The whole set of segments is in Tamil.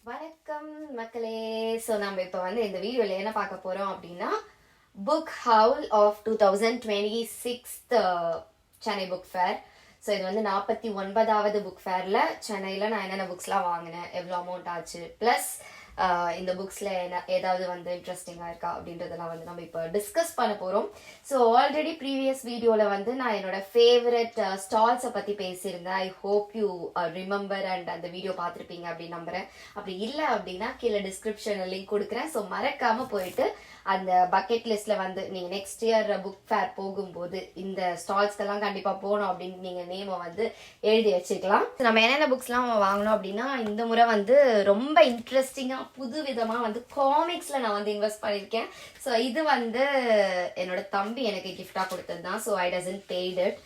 வணக்கம் மக்களே. ஸோ நம்ம இப்போ இந்த வீடியோவில் என்ன பார்க்க போகிறோம் அப்படின்னா book haul of 2026 Chennai book fair. So இது 49வது புக் ஃபேரில் சென்னையில் நான் என்னென்ன புக்ஸ்லாம் வாங்கினேன், எவ்வளோ அமௌண்ட் ஆச்சு, ப்ளஸ் இந்த புக்ஸில் ஏதாவது இன்ட்ரெஸ்டிங்காக இருக்கா அப்படின்றதெல்லாம் நம்ம இப்போ டிஸ்கஸ் பண்ண போகிறோம். ஸோ ஆல்ரெடி ப்ரீவியஸ் வீடியோவில் நான் என்னோட ஃபேவரட் ஸ்டால்ஸை பற்றி பேசியிருந்தேன். I hope you remember and அந்த வீடியோ பார்த்துருப்பீங்க அப்படின்னு நம்புகிறேன். அப்படி இல்லை அப்படின்னா கீழே டிஸ்கிரிப்ஷனில் லிங்க் கொடுக்குறேன். ஸோ மறக்காமல் போயிட்டு அந்த பக்கெட் லிஸ்ட்டில் நீங்கள் நெக்ஸ்ட் இயர் புக் ஃபேர் போகும்போது இந்த ஸ்டால்ஸ்க்கெல்லாம் கண்டிப்பாக போகணும் அப்படின்னு நீங்கள் நேமை எழுதி வச்சுக்கலாம். நம்ம என்னென்ன புக்ஸ்லாம் வாங்கணும் அப்படின்னா இந்த முறை ரொம்ப இன்ட்ரெஸ்டிங்காக புது விதமாக காமிக்ஸில் நான் இன்வெஸ்ட் பண்ணியிருக்கேன். ஸோ இது என்னோட தம்பி எனக்கு கிஃப்டாக கொடுத்தது தான். So I doesn't paid it.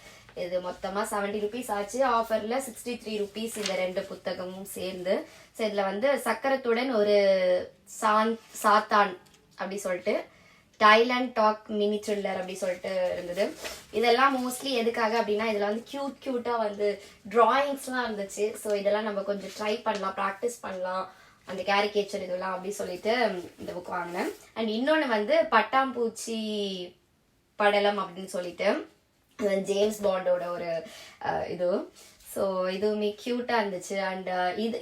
இது மொத்தமாக 70 rupees ஆச்சு. ஆஃபரில் 63 rupees இந்த ரெண்டு புத்தகமும் சேர்ந்து. ஸோ இதில் சக்கரத்துடன் ஒரு சாத்தான் அப்படி சொல்லிட்டு டைலாண்ட் டாக் மினி த்ரில்லர் அப்படி சொல்லிட்டு இருந்தது. இதெல்லாம் மோஸ்ட்லி எதுக்காக அப்படின்னா இதில் கியூட்டாக ட்ராயிங்ஸ்லாம் இருந்துச்சு. ஸோ இதெல்லாம் நம்ம கொஞ்சம் ட்ரை பண்ணலாம், ப்ராக்டிஸ் பண்ணலாம், அந்த கேரிகேச்சர் இதெல்லாம் அப்படி சொல்லிட்டு இந்த புக் வாங்கினேன். அண்ட் இன்னொன்று பட்டாம்பூச்சி படலம் அப்படின்னு சொல்லிட்டு ஜேம்ஸ் பாண்டோட ஒரு இது. ஸோ இதுவுமே க்யூட்டாக இருந்துச்சு. அண்ட்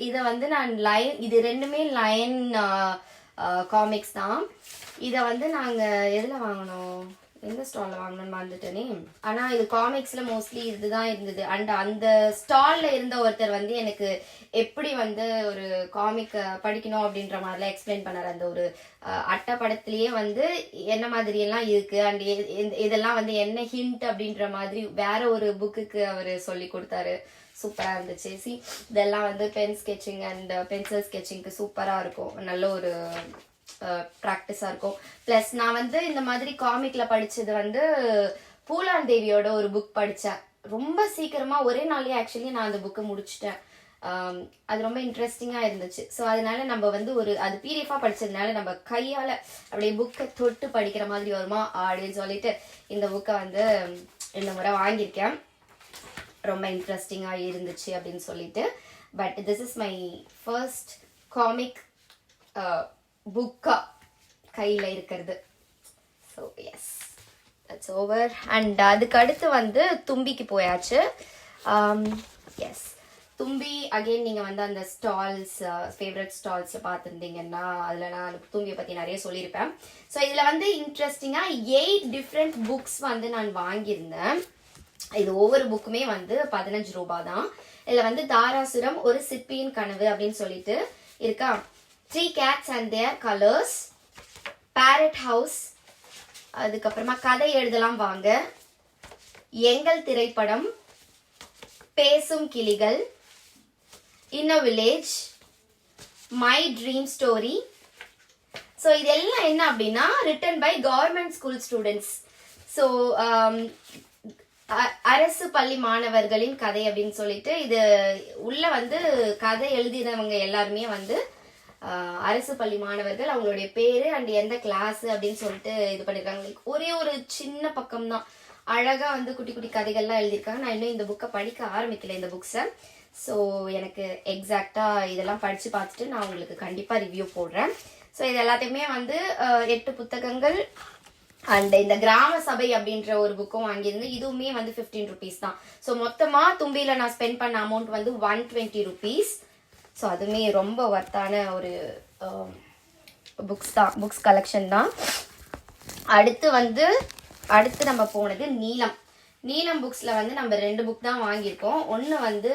இதை நான் இது ரெண்டுமே லைன் காமிக்ஸ் தான். இதை நாங்கள் எதில் வாங்கினோம், எந்த ஸ்டாலில் வாங்கணும்னு மறந்துட்டேனே. ஆனால் இது காமிக்ஸில் மோஸ்ட்லி இதுதான் இருந்தது. அண்ட் அந்த ஸ்டாலில் இருந்த ஒருத்தர் எனக்கு எப்படி ஒரு காமிக் படிக்கணும் அப்படின்ற மாதிரிலாம் எக்ஸ்பிளைன் பண்ணார். அந்த ஒரு அட்டை படத்துலேயே என்ன மாதிரியெல்லாம் இருக்குது அண்ட் இதெல்லாம் என்ன ஹிண்ட் அப்படின்ற மாதிரி வேற ஒரு புக்குக்கு அவர் சொல்லி கொடுத்தாரு. சூப்பராக இருந்துச்சு. இதெல்லாம் பென் ஸ்கெட்சிங் அண்ட் பென்சில் ஸ்கெட்சிங்க்கு சூப்பராக இருக்கும். நல்ல ஒரு ப்ராக்டிஸாக இருக்கும். ப்ளஸ் நான் இந்த மாதிரி காமிக்கில் படித்தது பூலான் தேவியோட ஒரு புக் படித்தேன். ரொம்ப சீக்கிரமாக ஒரே நாள்லேயே ஆக்சுவலி நான் அந்த புக்கை முடிச்சிட்டேன். அது ரொம்ப இன்ட்ரெஸ்டிங்காக இருந்துச்சு. ஸோ அதனால நம்ம அது பிடிஎஃபாக படித்ததுனால நம்ம கையால் அப்படியே புக்கை தொட்டு படிக்கிற மாதிரி வருமா அப்படின்னு சொல்லிட்டு இந்த புக்கை இந்த முறை வாங்கியிருக்கேன். ரொம்ப இன்ட்ரெஸ்டிங்காக இருந்துச்சு அப்படின்னு சொல்லிட்டு. But this is my first comic புக்கா கையில் இருக்கிறது. So yes, that's over. And அதுக்கு அடுத்து தும்பிக்கு போயாச்சு. எஸ், தும்பி அகெயின் நீங்கள் அந்த ஸ்டால்ஸ் ஃபேவரட் ஸ்டால்ஸில் பார்த்துருந்தீங்கன்னா அதில் நான் தும்பியை பற்றி நிறைய சொல்லியிருப்பேன். ஸோ இதில் இன்ட்ரெஸ்டிங்காக 8 டிஃப்ரெண்ட் புக்ஸ் நான் வாங்கியிருந்தேன். இது ஒவ்வொரு புக்குமே 15 ரூபாய் தான். இதில் தாராசுரம் ஒரு சிற்பியின் கனவு அப்படின்னு சொல்லிட்டு இருக்கா, 3 cats and their colors, parrot house, அதுக்கப்புறமா கதை எழுதலாம் வாங்க, எங்கள் திரைப்படம், பேசும் கிளிகள், in a village, my dream story. So இதெல்லாம் என்ன அப்படின்னா written by government school students. So அரசு பள்ளி மாணவர்களின் கதை அப்படின்னு சொல்லிட்டு இது உள்ள கதை எழுதினவங்க எல்லாருமே அரசு பள்ளி மாணவர்கள், அவங்களுடைய பேரு அண்ட் எந்த கிளாஸ் அப்படின்னு சொல்லிட்டு இது பண்ணிருக்காங்க. ஒரே ஒரு சின்ன பக்கம் தான், அழகா குட்டி குட்டி கதைகள்லாம் எழுதியிருக்காங்க. நான் இன்னும் இந்த புக்கை படிக்க ஆரம்பிக்கல இந்த புக்ஸை. ஸோ எனக்கு எக்ஸாக்டா இதெல்லாம் படிச்சு பார்த்துட்டு நான் உங்களுக்கு கண்டிப்பா ரிவ்யூ போடுறேன். ஸோ இது எல்லாத்தையுமே 8 புத்தகங்கள் அண்ட் இந்த கிராம சபை அப்படின்ற ஒரு புக்கும் வாங்கியிருந்து இதுவுமே 15 rupees தான். ஸோ மொத்தமா தும்பியில நான் ஸ்பெண்ட் பண்ண அமௌண்ட் 120 rupees. ஸோ அதுவுமே ரொம்ப ஒர்த்தான ஒரு புக்ஸ் கலெக்ஷன் தான். அடுத்து நம்ம போனது நீலம் புக்ஸ்ல நம்ம 2 புக் தான் வாங்கியிருக்கோம். ஒன்று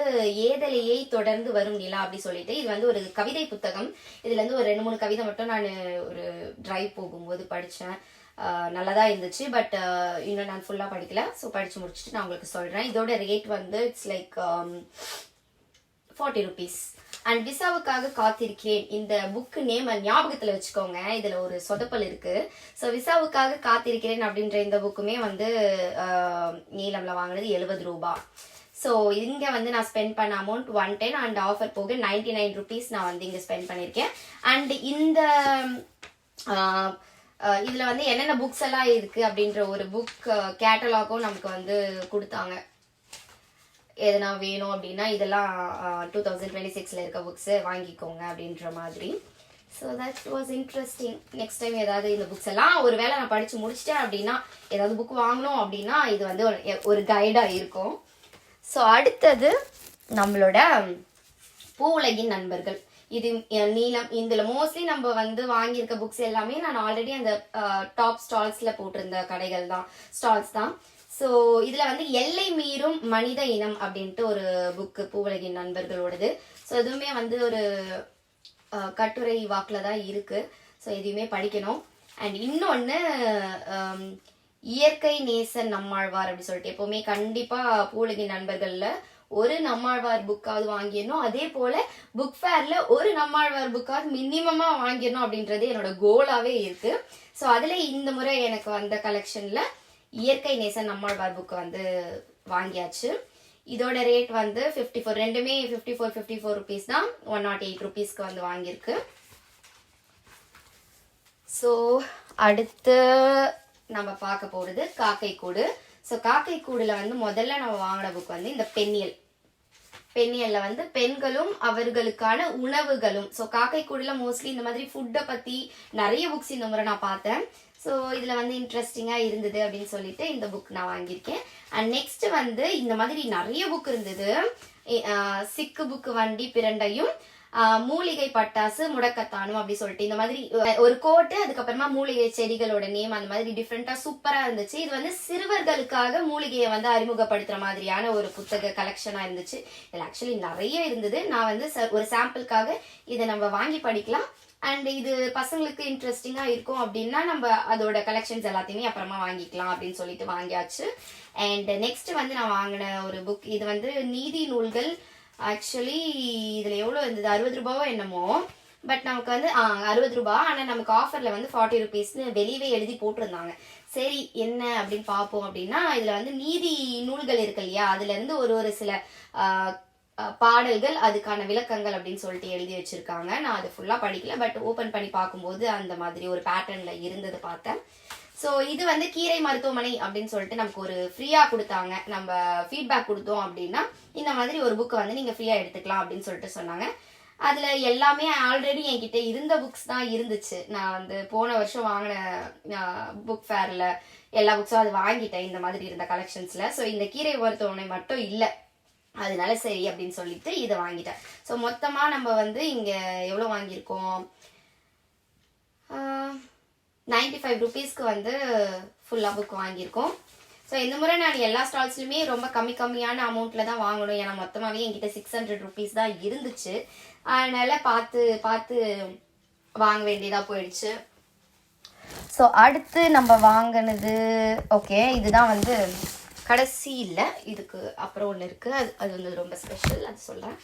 ஏதலையை தொடர்ந்து வரும் நிலா அப்படி சொல்லிட்டு இது ஒரு கவிதை புத்தகம். இதுல ஒரு 2-3 கவிதை மட்டும் நான் ஒரு டிரைவ் போகும்போது படித்தேன். நல்லதா இருந்துச்சு. பட் இன்னும் நான் ஃபுல்லா படிக்கல. ஸோ படிச்சு முடிச்சுட்டு நான் உங்களுக்கு சொல்றேன். இதோட rate it's like 40 rupees. And விசாவுக்காக காத்திருக்கிறேன், இந்த புக்கு நேம் ஞாபகத்துல வச்சுக்கோங்க, இதுல ஒரு சொதப்பல் இருக்கு. ஸோ விசாவுக்காக காத்திருக்கிறேன் அப்படின்ற இந்த புக்குமே நீலம்ல வாங்கினது 70 ரூபாய். ஸோ இங்க நான் ஸ்பெண்ட் பண்ண அமௌண்ட் 110 அண்ட் ஆஃபர் போக 99 rupees நான் இங்க ஸ்பெண்ட் பண்ணியிருக்கேன். அண்ட் இந்த இதுல என்னென்ன புக்ஸ் எல்லாம் இருக்கு அப்படின்ற ஒரு புக் கேட்டலாகும் நமக்கு கொடுத்தாங்க. எதனா வேணும் அப்படின்னா இதெல்லாம் 2026ல் இருக்க புக்ஸு வாங்கிக்கோங்க அப்படின்ற மாதிரி. So that was interesting. Next time ஏதாவது இந்த புக்ஸ் எல்லாம் ஒரு வேளை நான் படித்து முடிச்சிட்டேன் அப்படின்னா ஏதாவது புக் வாங்கணும் அப்படின்னா இது வந்து ஒரு கைடாக இருக்கும். ஸோ அடுத்தது நம்மளோட பூ உலகின் நண்பர்கள். இது நீலம். இதில் மோஸ்ட்லி நம்ம வந்து வாங்கியிருக்க புக்ஸ் எல்லாமே நான் ஆல்ரெடி அந்த டாப் ஸ்டால்ஸில் போட்டிருந்த கடைகள் தான், ஸ்டால்ஸ் தான். ஸோ இதில் வந்து எல்லை மீறும் மனித இனம் அப்படின்ட்டு ஒரு புக்கு பூ உலகின் நண்பர்களோடது. ஸோ இதுவுமே வந்து ஒரு கட்டுரை வாக்கில் தான் இருக்குது. ஸோ எதையுமே படிக்கணும். அண்ட் இன்னொன்று இயற்கை நேசன் நம்மாழ்வார் அப்படி சொல்லிட்டு எப்போவுமே கண்டிப்பாக பூ உலகின் நண்பர்களில் ஒரு நம்மாழ்வார் புக்காவது வாங்கிடணும். அதே போல் புக் ஃபேரில் ஒரு நம்மாழ்வார் புக்காவது மினிமமாக வாங்கிடணும் அப்படின்றது என்னோட கோலாகவே இருக்குது. ஸோ அதில் இந்த முறை எனக்கு வந்த கலெக்ஷனில் இயற்கை நேசன் நம்மாழ்வார் புக்கு வந்து வாங்கியாச்சு. இதோட ரேட் வந்து 54, ரெண்டுமே 54 ருபீஸ் தான். 108 ருபீஸ்க்கு வந்து வாங்கியிருக்கு. ஸோ அடுத்து நம்ம பார்க்க போகிறது காக்கை கூடு. ஸோ காக்கை கூடுல வந்து முதல்ல நம்ம வாங்கின புக் வந்து இந்த பெண்ணியல். பெண்ணியல்ல வந்து பெண்களும் அவர்களுக்கான உணவுகளும். ஸோ காக்கை கூடுல மோஸ்ட்லி இந்த மாதிரி ஃபுட்டை பற்றி நிறைய புக்ஸ் இந்த முறை நான் பார்த்தேன். ஸோ இதில் வந்து இன்ட்ரெஸ்டிங்காக இருந்தது அப்படின்னு சொல்லிட்டு இந்த புக் நான் வாங்கியிருக்கேன். அண்ட் நெக்ஸ்ட் வந்து இந்த மாதிரி நிறைய புக் இருந்தது. சிக்கு புக்கு வண்டி பிரண்டையும் மூலிகை பட்டாசு முடக்கத்தானும் அப்படி சொல்லிட்டு இந்த மாதிரி ஒரு கோட்டு, அதுக்கப்புறமா மூலிகை செடிகளோட நேம், அந்த மாதிரி டிஃப்ரெண்டா சூப்பரா இருந்துச்சு. இது வந்து சிறுவர்களுக்காக மூலிகையை வந்து அறிமுகப்படுத்துற மாதிரியான ஒரு புத்தக கலெக்ஷனா இருந்துச்சு. இதில் ஆக்சுவலி நிறைய இருந்தது. நான் வந்து ஒரு சாம்பிளுக்காக இதை நம்ம வாங்கி படிக்கலாம். அண்ட் இது பசங்களுக்கு இன்ட்ரெஸ்டிங்கா இருக்கும் அப்படின்னா நம்ம அதோட கலெக்ஷன்ஸ் எல்லாத்தையுமே அப்புறமா வாங்கிக்கலாம் அப்படின்னு சொல்லிட்டு வாங்கியாச்சு. அண்ட் நெக்ஸ்ட் வந்து நான் வாங்கின ஒரு புக், இது வந்து நீதி நூல்கள். ஆக்சுவலி இதுல எவ்வளவு இருந்தது, 60 ரூபாவோ என்னமோ. பட் நமக்கு வந்து 60 ரூபாய். ஆனா நமக்கு ஆஃபர்ல வந்து 40 ருபீஸ்னு வெளியவே எழுதி போட்டிருந்தாங்க. சரி என்ன அப்படின்னு பார்ப்போம் அப்படின்னா இதுல வந்து நீதி நூல்கள் இருக்கு இல்லையா, அதுல இருந்து ஒரு சில பாடல்கள், அதுக்கான விளக்கங்கள் அப்படின்னு சொல்லிட்டு எழுதி வச்சிருக்காங்க. நான் அது ஃபுல்லா படிக்கல, பட் ஓபன் பண்ணி பார்க்கும்போது அந்த மாதிரி ஒரு பேட்டர்ன்ல இருந்தது பார்த்தேன். ஸோ இது வந்து கீரை மருத்துவமனை அப்படின்னு சொல்லிட்டு நமக்கு ஒரு ஃப்ரீயா கொடுத்தாங்க. நம்ம ஃபீட்பேக் கொடுத்தோம் அப்படின்னா இந்த மாதிரி ஒரு புக்கை வந்து நீங்க ஃப்ரீயா எடுத்துக்கலாம் அப்படின்னு சொல்லிட்டு சொன்னாங்க. அதுல எல்லாமே ஆல்ரெடி என்கிட்ட இருந்த புக்ஸ் தான் இருந்துச்சு. நான் வந்து போன வருஷம் வாங்கின புக் ஃபேர்ல எல்லா புக்ஸும் அது வாங்கிட்டேன் இந்த மாதிரி இருந்த கலெக்ஷன்ஸ்ல. ஸோ இந்த கீரை மருத்துவமனை மட்டும் இல்லை, அதனால சரி அப்படின்னு சொல்லிட்டு இதை வாங்கிட்டேன். ஸோ மொத்தமா நம்ம வந்து இங்க எவ்வளவு வாங்கியிருக்கோம், 95 ருபீஸ்க்கு வந்து ஃபுல்லா புக் வாங்கியிருக்கோம். ஸோ இந்த முறை நான் எல்லா ஸ்டால்ஸ்லையுமே ரொம்ப கம்மியான அமௌண்ட்ல தான் வாங்கணும். ஏன்னா மொத்தமாகவே என்கிட்ட 600 ருபீஸ் தான் இருந்துச்சு. அதனால பார்த்து வாங்க வேண்டியதா போயிடுச்சு. ஸோ அடுத்து நம்ம வாங்கினது ஓகே, இதுதான் வந்து கடைசி இல்லை, இதுக்கு அப்புறம் ஒன்று இருக்குது. அது வந்து ரொம்ப ஸ்பெஷல், அது சொல்கிறேன்.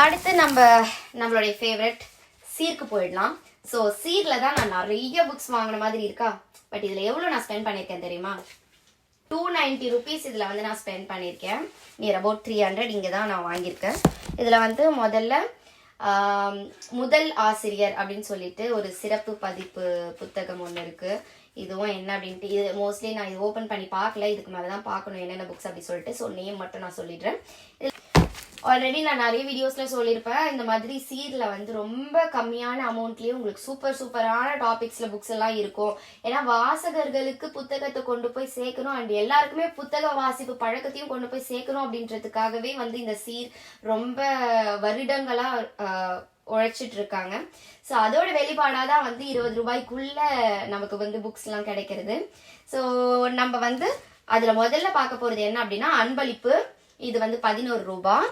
அடுத்து நம்மளுடைய ஃபேவரட் சீர்க்கு போயிடலாம். ஸோ சீரில் தான் நான் நிறைய புக்ஸ் வாங்கின மாதிரி இருக்கா. பட் இதில் எவ்வளோ நான் ஸ்பெண்ட் பண்ணியிருக்கேன் தெரியுமா, 290 ருபீஸ் இதில் வந்து நான் ஸ்பெண்ட் பண்ணியிருக்கேன். நியர் அபவுட் 300 இங்கே தான் நான் வாங்கியிருக்கேன். இதில் வந்து முதல் ஆசிரியர் அப்படின்னு சொல்லிட்டு ஒரு சிறப்பு பதிப்பு புத்தகம் ஒன்று இருக்குது. இதுவும் என்ன அப்படின்ட்டு இது மோஸ்ட்லி நான் இது ஓப்பன் பண்ணி பார்க்கல, இதுக்கு மேலே தான் பார்க்கணும் என்னென்ன புக்ஸ் அப்படி சொல்லிட்டு. ஸோ நேம் மட்டும் நான் சொல்லிடுறேன். ஆல்ரெடி நான் நிறைய வீடியோஸ்ல சொல்லியிருப்பேன், இந்த மாதிரி சீர்ல வந்து ரொம்ப கம்மியான அமௌண்ட்லயே உங்களுக்கு சூப்பரான டாபிக்ஸ்ல புக்ஸ் எல்லாம் இருக்கும். ஏன்னா வாசகர்களுக்கு புத்தகத்தை கொண்டு போய் சேர்க்கணும் அண்ட் எல்லாருக்குமே புத்தக வாசிப்பு பழக்கத்தையும் கொண்டு போய் சேர்க்கணும் அப்படின்றதுக்காகவே வந்து இந்த சீர் ரொம்ப வருடங்களா உழைச்சிட்டு இருக்காங்க. ஸோ அதோட வெளிப்பாடாதான் வந்து 20 ரூபாய்க்குள்ள நமக்கு வந்து புக்ஸ் எல்லாம் கிடைக்கிறது. ஸோ நம்ம வந்து அதுல முதல்ல பார்க்க போறது என்ன அப்படின்னா அன்பளிப்பு. இது வந்து 11 ரூபாய்.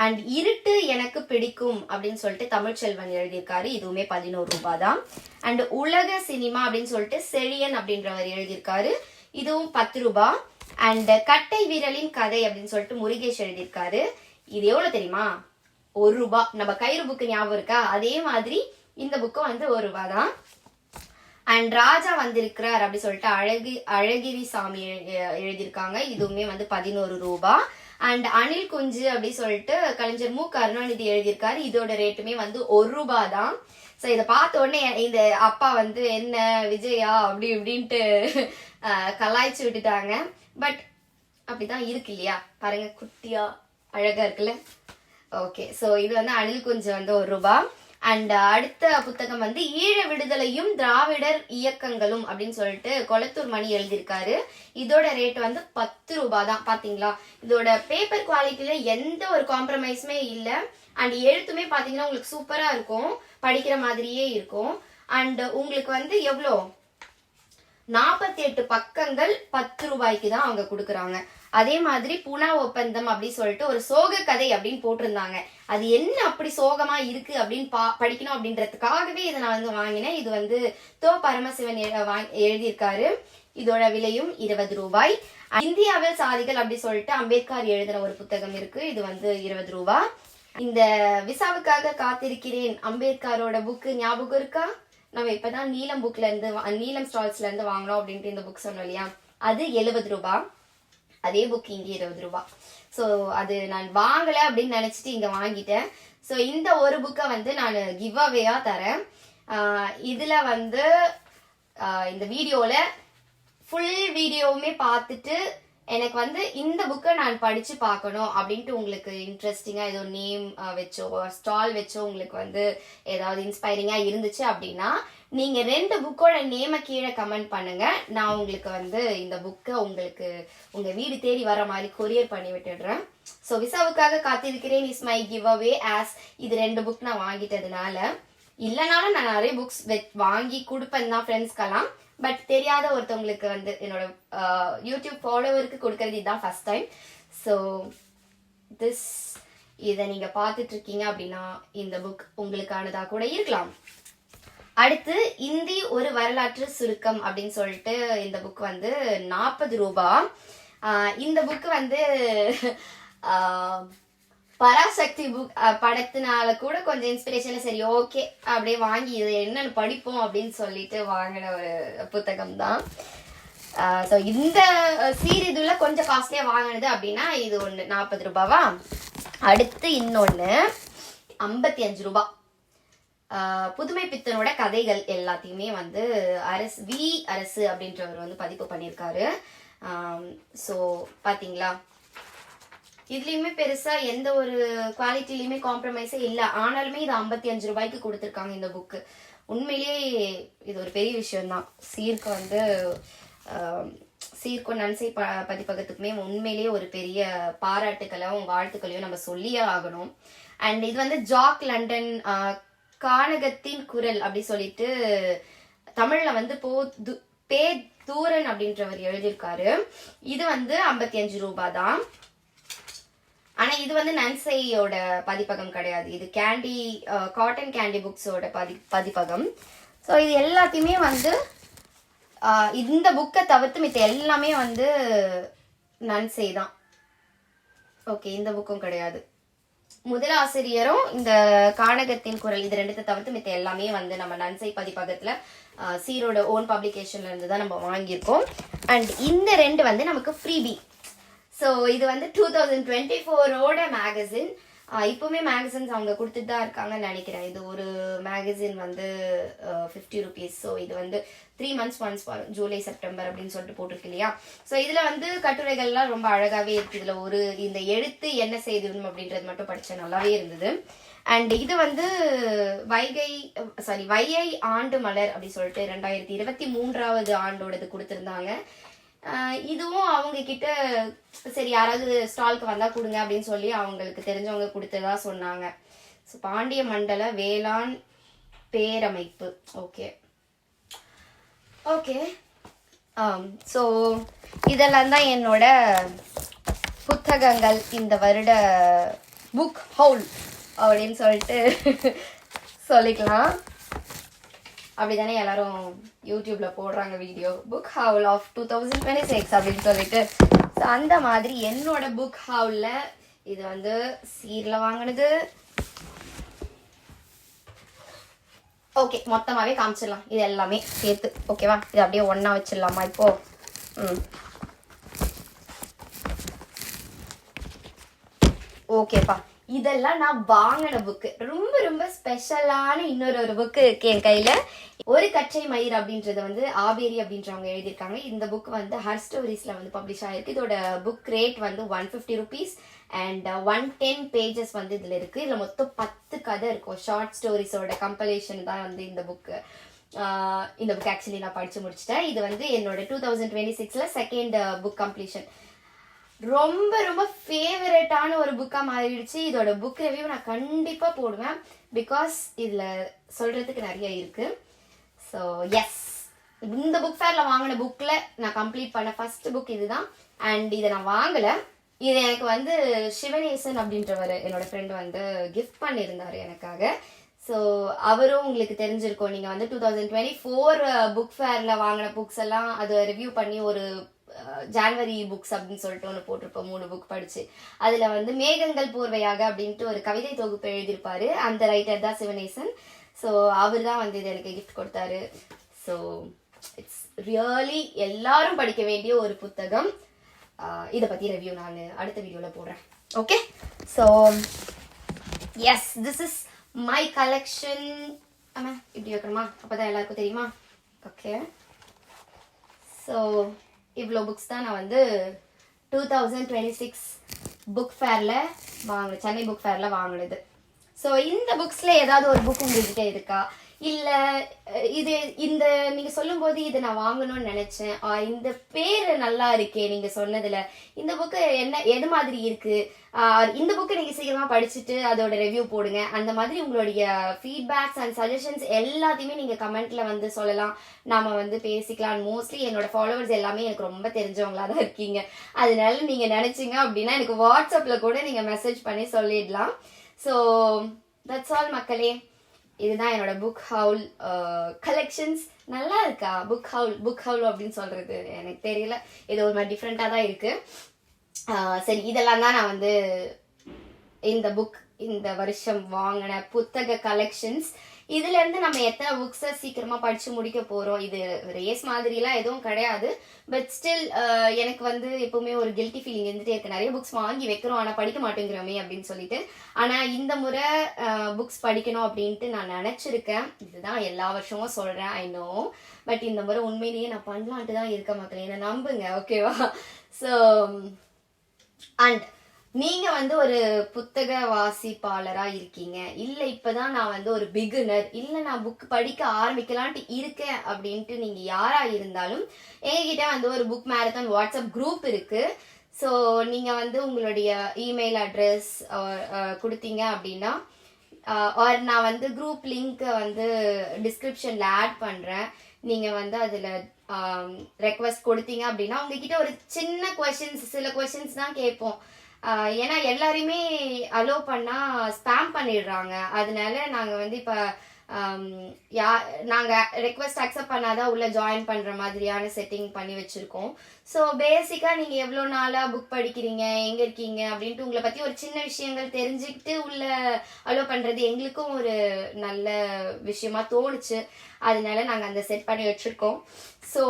அண்ட் இருட்டு எனக்கு பிடிக்கும் அப்படின்னு சொல்லிட்டு தமிழ்ச்செல்வன் எழுதியிருக்காரு, இதுவுமே 11 ரூபாய் தான். அண்ட் உலக சினிமா அப்படின்னு சொல்லிட்டு செழியன் அப்படின்றவர் எழுதியிருக்காரு, இதுவும் 10 ரூபாய். அண்ட் கட்டை வீரலின் கதை அப்படின்னு சொல்லிட்டு முருகேஷ் எழுதியிருக்காரு, இது எவ்வளவு தெரியுமா, 1 ரூபாய். நம்ம கயிறு புக்கு ஞாபகம் இருக்கா, அதே மாதிரி இந்த புக்கும் வந்து 1 ரூபாய் தான். அண்ட் ராஜா வந்திருக்கிறார் அப்படி சொல்லிட்டு அழகிரி சாமி எழுதியிருக்காங்க, இதுவுமே வந்து 11 ரூபாய். அண்ட் அனில் குஞ்சு அப்படி சொல்லிட்டு கலைஞர் மு கருணாநிதி எழுதியிருக்காரு, இதோட ரேட்டுமே வந்து 1 ரூபாய் தான். ஸோ இதை பார்த்த உடனே இந்த அப்பா வந்து என்ன விஜயா அப்படி இப்படின்ட்டு கலாய்ச்சி விட்டுட்டாங்க. பட் அப்படிதான் இருக்கு இல்லையா, பாருங்க குட்டியா அழகா இருக்குல்ல. ஓகே, ஸோ இது வந்து அணில் குஞ்சு வந்து ₹1. அண்ட் அடுத்த புத்தகம் வந்து ஈழ விடுதலையும் திராவிடர் இயக்கங்களும் அப்படின்னு சொல்லிட்டு கொளத்தூர் மணி எழுதியிருக்காரு. இதோட ரேட் வந்து ₹10 தான். பாத்தீங்களா, இதோட பேப்பர் குவாலிட்டியில எந்த ஒரு காம்ப்ரமைஸுமே இல்லை. அண்ட் எழுத்துமே பாத்தீங்கன்னா உங்களுக்கு சூப்பரா இருக்கும், படிக்கிற மாதிரியே இருக்கும். அண்ட் உங்களுக்கு வந்து எவ்வளோ 48 பக்கங்கள் ₹10 தான் அவங்க கொடுக்குறாங்க. அதே மாதிரி புனா ஒப்பந்தம் அப்படின்னு சொல்லிட்டு ஒரு சோக கதை அப்படின்னு போட்டிருந்தாங்க. அது என்ன அப்படி சோகமா இருக்கு அப்படின்னு படிக்கணும் அப்படின்றதுக்காகவே இதை நான் வந்து வாங்கினேன். இது வந்து தோ பரமசிவன் எழுதியிருக்காரு. இதோட விலையும் ₹20. இந்தியாவில் சாதிகள் அப்படி சொல்லிட்டு அம்பேத்கர் எழுதின ஒரு புத்தகம் இருக்கு. இது வந்து ₹20. இந்த விசாவுக்காக காத்திருக்கிறேன் அம்பேத்கரோட புக்கு ஞாபகம் இருக்கா? நம்ம இப்பதான் நீலம் புக்ல இருந்து நீலம் ஸ்டால்ஸ்ல இருந்து வாங்கணும் அப்படின்ட்டு இந்த புக் சொன்னோம் இல்லையா, அது ₹70. அதே புக் இங்கே ₹20. ஸோ அது நான் வாங்கலை அப்படின்னு நினைச்சிட்டு இங்க வாங்கிட்டேன். ஸோ இந்த ஒரு புக்கை வந்து நான் கிவ் அவேயா தரேன். இதுல வந்து இந்த வீடியோல ஃபுல் வீடியோவுமே பார்த்துட்டு எனக்கு வந்து இந்த புக்கை நான் படிச்சு பார்க்கணும் அப்படின்ட்டு உங்களுக்கு இன்ட்ரெஸ்டிங்கா ஏதோ நேம் வச்சோ ஸ்டால் வச்சோ உங்களுக்கு வந்து ஏதாவது இன்ஸ்பைரிங்கா இருந்துச்சு அப்படின்னா நீங்க 2 புக்கோட நேம கீழே கமெண்ட் பண்ணுங்க. நான் உங்களுக்கு வந்து இந்த புக்கை உங்களுக்கு உங்க வீடு தேடி வர மாதிரி கொரியர் பண்ணி விட்டுடுறேன். ஸோ விசாவுக்காக காத்திருக்கிறேன் is my give away as இது 2 புக் நான் வாங்கிட்டதுனால. இல்லைனாலும் நான் நிறைய புக்ஸ் வாங்கி கொடுப்பேன் தான் ஃப்ரெண்ட்ஸ்க்கெல்லாம். பட் தெரியாத ஒருத்தவங்களுக்கு வந்து என்னோட யூடியூப் ஃபாலோவருக்கு கொடுக்கறது இதுதான் ஃபர்ஸ்ட் டைம். ஸோ இதை நீங்க பார்த்துட்டு இருக்கீங்க அப்படின்னா இந்த புக் உங்களுக்கானதா கூட இருக்கலாம். அடுத்து இந்தி ஒரு வரலாற்று சுருக்கம் அப்படின்னு சொல்லிட்டு இந்த புக் வந்து ₹40. இந்த புக் வந்து பராசக்தி புக் படத்தினால கூட கொஞ்சம் இன்ஸ்பிரேஷன்ல சரி ஓகே அப்படியே வாங்கி இது என்னன்னு படிப்போம் அப்படின்னு சொல்லிட்டு வாங்கின ஒரு புத்தகம் தான். ஸோ இந்த சீரீதுல கொஞ்சம் காஸ்ட்லியா வாங்கினது அப்படின்னா இது ஒன்று ₹40. அடுத்து இன்னொன்னு ₹55. புதுமை பித்தனோட கதைகள் எல்லாத்தையுமே வந்து அரசு அப்படின்றவர் வந்து பதிப்பு பண்ணியிருக்காரு. ஸோ பாத்தீங்களா, இதுலயுமே பெருசா எந்த ஒரு குவாலிட்டிலயுமே காம்ப்ரமைஸே இல்லை. ஆனாலுமே இது ₹55 கொடுத்துருக்காங்க இந்த புக்கு. உண்மையிலேயே இது ஒரு பெரிய விஷயம் தான். சீர்கோ நன்சை பதிப்பகத்துக்குமே உண்மையிலேயே ஒரு பெரிய பாராட்டுக்களையும் வாழ்த்துக்களையும் நம்ம சொல்லியே ஆகணும். அண்ட் இது வந்து ஜாக் லண்டன் கானகத்தின் குரல் அப்படி சொல்லிட்டு தமிழ்ல வந்து தூரன் அப்படின்றவர் எழுதியிருக்காரு. இது வந்து ₹55 தான். ஆனா இது வந்து நன்சையோட பதிப்பகம் கிடையாது, இது காட்டன் கேண்டி புக்ஸோட பதிப்பகம். ஸோ இது எல்லாத்தையுமே வந்து இந்த புக்கை தவிர்த்து மித்த எல்லாமே வந்து நன்சை தான். ஓகே, இந்த புக்கும் கிடையாது. முதலாசிரியரும் இந்த கானகத்தின் குரல் இது 2 தவிர்த்து மித்த எல்லாமே வந்து நம்ம நன்சை பதிப்பகத்துல சீரோட ஓன் பப்ளிகேஷன்ல இருந்து தான் நம்ம வாங்கியிருக்கோம். அண்ட் இந்த 2 வந்து நமக்கு ஃப்ரீபி. ஸோ இது வந்து 2024ஓட மேகசின். இப்பவுமே மேகசின்ஸ் அவங்க கொடுத்துட்டு தான் இருக்காங்கன்னு நினைக்கிறேன். இது ஒரு மேகசின் வந்து ₹50. ஸோ இது வந்து 3 months ஒன்ஸ் வரும், ஜூலை செப்டம்பர் அப்படின்னு சொல்லிட்டு போட்டிருக்கு இல்லையா. ஸோ இதுல வந்து கட்டுரைகள்லாம் ரொம்ப அழகாவே இருக்கு. இதுல ஒரு இந்த எழுத்து என்ன செய்திடும் அப்படின்றது மட்டும் படிச்ச நல்லாவே இருந்தது. அண்ட் இது வந்து வையை ஆண்டு மலர் அப்படி சொல்லிட்டு 2023 ஆண்டோடது கொடுத்திருந்தாங்க. இதுவும் அவங்க கிட்ட சரி யாராவது ஸ்டால்க்கு வந்தா கொடுங்க அப்படின்னு சொல்லி அவங்களுக்கு தெரிஞ்சவங்க கொடுத்ததா சொன்னாங்க. ஸோ பாண்டிய மண்டல வேளாண் பேரமைப்பு. ஓகே ஓகே ஸோ இதெல்லாம் தான் என்னோட புத்தகங்கள் இந்த வருட புக் ஹவுல் அப்படின்னு சொல்லிட்டு சொல்லிக்கலாம். அப்படிதானே எல்லாரும் யூடியூப்ல போடுறாங்க வீடியோ, புக் ஹவுல் ஆஃப் 2026 அப்படின்னு சொல்லிட்டு. ஸோ அந்த மாதிரி என்னோட புக் ஹவுல்ல இது வந்து சீர்ல வாங்கினது. ஓகே, மொத்தமாவே காமிச்சிடலாம் இது எல்லாமே சேர்த்து. ஓகேவா, இது அப்படியே ஒன்னா வச்சிடலாமா இப்போ? ஓகேப்பா, இதெல்லாம் நான் வாங்கின புக்கு. ரொம்ப ரொம்ப ஸ்பெஷலான இன்னொரு புக்கு இருக்கு என் கையில. ஒரு கற்றை மயிர் அப்படின்றது வந்து ஆபேரி அப்படின்றவங்க எழுதியிருக்காங்க. இந்த புக் வந்து ஹர் ஸ்டோரிஸ்ல வந்து பப்ளிஷ் ஆயிருக்கு. இதோட புக் ரேட் வந்து 150 rupees அண்ட் 110 pages வந்து இதுல இருக்கு. இதுல மொத்தம் 10 கதை இருக்கும். ஷார்ட் ஸ்டோரிஸோட கம்பலேஷன் தான் வந்து இந்த புக். இந்த புக் ஆக்சுவலி நான் படிச்சு முடிச்சிட்டேன். இது வந்து என்னோட 2026ல செகண்ட் புக் கம்ப்ளீஷன். ரொம்ப ரொம்ப ஃபேவரட்டான ஒரு புக்கா மாறிடுச்சு. இதோட புக் ரிவ்யூ நான் கண்டிப்பா போடுவேன். பிகாஸ் இதுல சொல்றதுக்கு நிறைய இருக்கு. ஸோ எஸ், இந்த புக் ஃபேர்ல வாங்கின புக்ல நான் கம்ப்ளீட் பண்ண ஃபர்ஸ்ட் புக் இதுதான். அண்ட் இதை நான் வாங்கல, இது எனக்கு வந்து சிவனேசன் அப்படின்றவர் என்னோட ஃப்ரெண்ட் வந்து கிஃப்ட் பண்ணியிருந்தாரு எனக்காக. ஸோ அவரும் உங்களுக்கு தெரிஞ்சிருக்கும், நீங்க வந்து 2024 புக் ஃபேர்ல வாங்கின புக்ஸ் எல்லாம் அதை ரிவ்யூ பண்ணி ஒரு ஜான்வரி புக்ஸ் அப்படின்னு சொல்லிட்டு ஒன்று போட்டிருப்போம். 3 புக் படிச்சு அதுல வந்து மேகங்கள் போர்வையாக அப்படின்ட்டு ஒரு கவிதை தொகுப்பு எழுதியிருப்பாரு. அந்த ரைட்டர் தான் சிவனேசன். ஸோ அவர் தான் வந்து இது எனக்கு கிஃப்ட் கொடுத்தாரு. ஸோ இட்ஸ் ரியலி எல்லாரும் படிக்க வேண்டிய ஒரு புத்தகம். இதை பத்தி ரிவ்யூ நான் அடுத்த வீடியோல போடுறேன். Okay, so yes, this is my collection. ஆமா, இப்படி வைக்கணுமா? அப்பதான் எல்லாருக்கும் தெரியுமா? ஓகே, ஸோ இவ்வளோ புக்ஸ் தான் நான் வந்து 2026 புக் ஃபேரில் வாங்கினேன், சென்னை புக் ஃபேரில் வாங்கினது. ஸோ இந்த புக்ஸில் ஏதாவது ஒரு புக் உங்கள்கிட்ட இருக்கா? இல்லை இது இந்த நீங்கள் சொல்லும்போது இதை நான் வாங்கணும்னு நினச்சேன், இந்த பேர் நல்லா இருக்கே நீங்கள் சொன்னதில், இந்த புக்கு என்ன எது மாதிரி இருக்குது, இந்த புக்கை நீங்கள் சீக்கிரமாக படிச்சுட்டு அதோட ரிவ்யூ போடுங்க. அந்த மாதிரி உங்களுடைய ஃபீட்பேக்ஸ் அண்ட் சஜஷன்ஸ் எல்லாத்தையுமே நீங்கள் கமெண்ட்டில் வந்து சொல்லலாம். நாம் வந்து பேசிக்கலாம். மோஸ்ட்லி என்னோட ஃபாலோவர்ஸ் எல்லாமே எனக்கு ரொம்ப தெரிஞ்சவங்களா தான் இருக்கீங்க. அதனால நீங்கள் நினச்சிங்க அப்படின்னா எனக்கு வாட்ஸ்அப்பில் கூட நீங்கள் மெசேஜ் பண்ணி சொல்லிடலாம். ஸோ தட்ஸ் ஆல் மக்களே. இதுதான் என்னோட புக் ஹவுல் கலெக்ஷன்ஸ். நல்லா இருக்கா புக் ஹவுல் அப்படின்னு சொல்றது? எனக்கு தெரியல, இது ஒரு மாதிரி டிஃப்ரெண்டா தான் இருக்கு. சரி, இதெல்லாம் தான் நான் வந்து இந்த வருஷம் வாங்கின புத்தக கலெக்ஷன்ஸ். இதுல இருந்து நம்ம எத்தனை புக்ஸை சீக்கிரமா படிச்சு முடிக்க போறோம்? இது ரேஸ் மாதிரிலாம் எதுவும் கிடையாது. பட் ஸ்டில் எனக்கு வந்து எப்பவுமே ஒரு கில்ட்டி ஃபீலிங் இருந்துட்டே இருக்கு. நிறைய புக்ஸ் வாங்கி வைக்கிறோம், ஆனா படிக்க மாட்டேங்கிறோமே அப்படின்னு சொல்லிட்டு. ஆனா இந்த முறை புக்ஸ் படிக்கணும் அப்படின்ட்டு நான் நினைச்சிருக்கேன். இதுதான் எல்லா வருஷமும் சொல்றேன், ஐ நோ. பட் இந்த முறை உண்மையிலேயே நான் பண்ணலான்ட்டு தான் இருக்க மக்களே, என்ன நம்புங்க, ஓகேவா? ஸோ அண்ட் நீங்க வந்து ஒரு புத்தக வாசிப்பாளரா இருக்கீங்க, இல்ல இப்பதான் நான் வந்து ஒரு பிகினர், இல்ல நான் புக் படிக்க ஆரம்பிக்கலான்ட்டு இருக்கேன் அப்படின்ட்டு நீங்க யாரா இருந்தாலும் எங்ககிட்ட வந்து ஒரு புக் மேரத்தான் வாட்ஸ்அப் குரூப் இருக்கு. ஸோ நீங்க வந்து உங்களுடைய இமெயில் அட்ரஸ் கொடுத்தீங்க அப்படின்னா, ஆர் நான் வந்து குரூப் லிங்க் வந்து டிஸ்கிரிப்ஷன்ல ஆட் பண்றேன். நீங்க வந்து அதுல ரெக்வஸ்ட் கொடுத்தீங்க அப்படின்னா உங்ககிட்ட ஒரு சின்ன சில கொஸ்டின்ஸ் தான் கேட்போம். ஏன்னா எல்லாரையுமே அலோ பண்ணா ஸ்பேம் பண்ணிடுறாங்க. அதனால நாங்க வந்து இப்ப நாங்க ரெக்வஸ்ட் அக்செப்ட் பண்ணாதான் உள்ள ஜாயின் பண்ற மாதிரியான செட்டிங் பண்ணி வச்சிருக்கோம். ஸோ பேசிக்கா நீங்க எவ்வளவு நாளா புக் படிக்கிறீங்க, எங்க இருக்கீங்க அப்படின்ட்டு உங்களை பத்தி ஒரு சின்ன விஷயங்கள் தெரிஞ்சுக்கிட்டு உள்ள அலோ பண்றது எங்களுக்கும் ஒரு நல்ல விஷயமா தோணுச்சு. அதனால நாங்க அந்த செட் பண்ணி வச்சிருக்கோம். ஸோ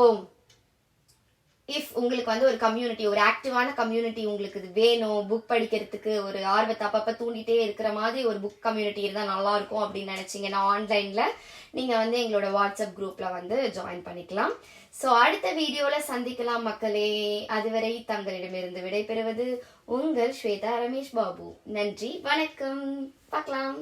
இஃப் உங்களுக்கு வந்து ஒரு கம்யூனிட்டி, ஒரு ஆக்டிவான கம்யூனிட்டி உங்களுக்கு இது வேணும், புக் படிக்கிறதுக்கு ஒரு ஆர்வத்தை அப்பப்ப தூண்டிட்டே இருக்கிற மாதிரி ஒரு புக் கம்யூனிட்டி இருந்தால் நல்லா இருக்கும் அப்படின்னு நினைச்சீங்கன்னா ஆன்லைன்ல நீங்க வந்து எங்களோட வாட்ஸ்அப் குரூப்ல வந்து ஜாயின் பண்ணிக்கலாம். ஸோ அடுத்த வீடியோல சந்திக்கலாம் மக்களே. அதுவரை தங்களிடமிருந்து விடைபெறுவது உங்கள் ஸ்வேதா ரமேஷ் பாபு. நன்றி, வணக்கம், பார்க்கலாம்.